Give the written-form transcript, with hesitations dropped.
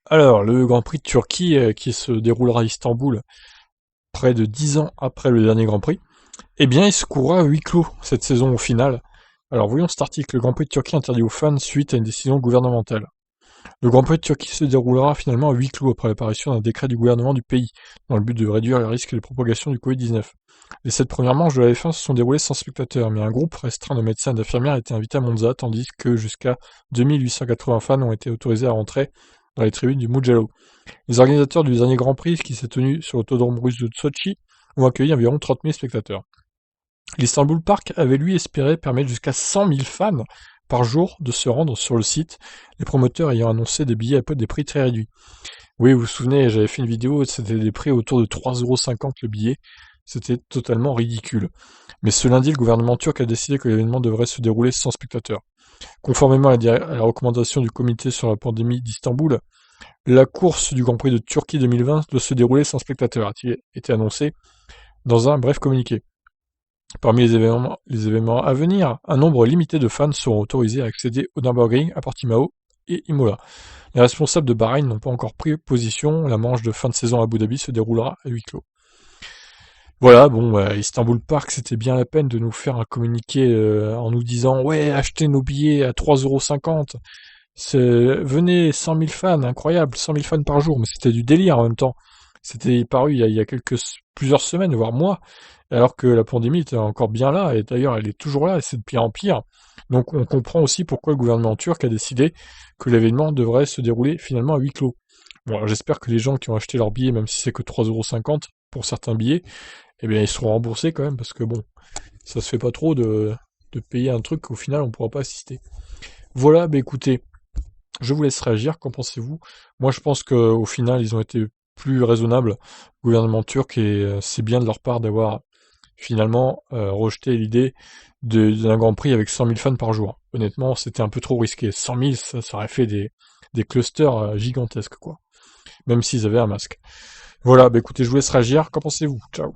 Alors, le Grand Prix de Turquie qui se déroulera à Istanbul près de 10 ans après le dernier Grand Prix, eh bien, il se courra à huis clos cette saison au final. Alors, voyons cet article. Le Grand Prix de Turquie interdit aux fans suite à une décision gouvernementale. Le Grand Prix de Turquie se déroulera finalement à huis clos après l'apparition d'un décret du gouvernement du pays, dans le but de réduire le risque de propagation du Covid-19. Les 7 premières manches de la F1 se sont déroulées sans spectateurs, mais un groupe restreint de médecins et d'infirmières a été invité à Monza, tandis que jusqu'à 2880 fans ont été autorisés à rentrer dans les tribunes du Mugello. Les organisateurs du dernier Grand Prix, qui s'est tenu sur l'autodrome russe de Sochi, ont accueilli environ 30 000 spectateurs. L'Istanbul Park avait lui espéré permettre jusqu'à 100 000 fans par jour de se rendre sur le site, les promoteurs ayant annoncé des billets à des prix très réduits. Oui, vous vous souvenez, j'avais fait une vidéo, c'était des prix autour de 3,50 € le billet. C'était totalement ridicule. Mais ce lundi, le gouvernement turc a décidé que l'événement devrait se dérouler sans spectateurs. Conformément à la recommandation du comité sur la pandémie d'Istanbul, la course du Grand Prix de Turquie 2020 doit se dérouler sans spectateurs, a-t-il été annoncé dans un bref communiqué. Parmi les événements à venir, un nombre limité de fans seront autorisés à accéder au Nürburgring, à Portimao et Imola. Les responsables de Bahreïn n'ont pas encore pris position, la manche de fin de saison à Abu Dhabi se déroulera à huis clos. Voilà, bon, Istanbul Park, c'était bien la peine de nous faire un communiqué en nous disant ouais, achetez nos billets à 3,50 €. Venez, 100 000 fans, incroyable, 100 000 fans par jour, mais c'était du délire en même temps. C'était paru il y a plusieurs semaines, voire mois, alors que la pandémie était encore bien là, et d'ailleurs elle est toujours là, et c'est de pire en pire. Donc on comprend aussi pourquoi le gouvernement turc a décidé que l'événement devrait se dérouler finalement à huis clos. Bon, alors j'espère que les gens qui ont acheté leurs billets, même si c'est que 3,50 € pour certains billets, eh bien ils seront remboursés quand même, parce que bon, ça se fait pas trop de payer un truc qu'au final on pourra pas assister. Voilà, bah écoutez, je vous laisse réagir, qu'en pensez-vous? Moi, je pense qu'au final, ils ont été plus raisonnables, le gouvernement turc, et c'est bien de leur part d'avoir finalement rejeté l'idée d'un Grand Prix avec 100 000 fans par jour. Honnêtement, c'était un peu trop risqué. 100 000, ça aurait fait des clusters gigantesques, quoi. Même s'ils avaient un masque. Voilà, bah écoutez, je vous laisse réagir, qu'en pensez-vous? Ciao.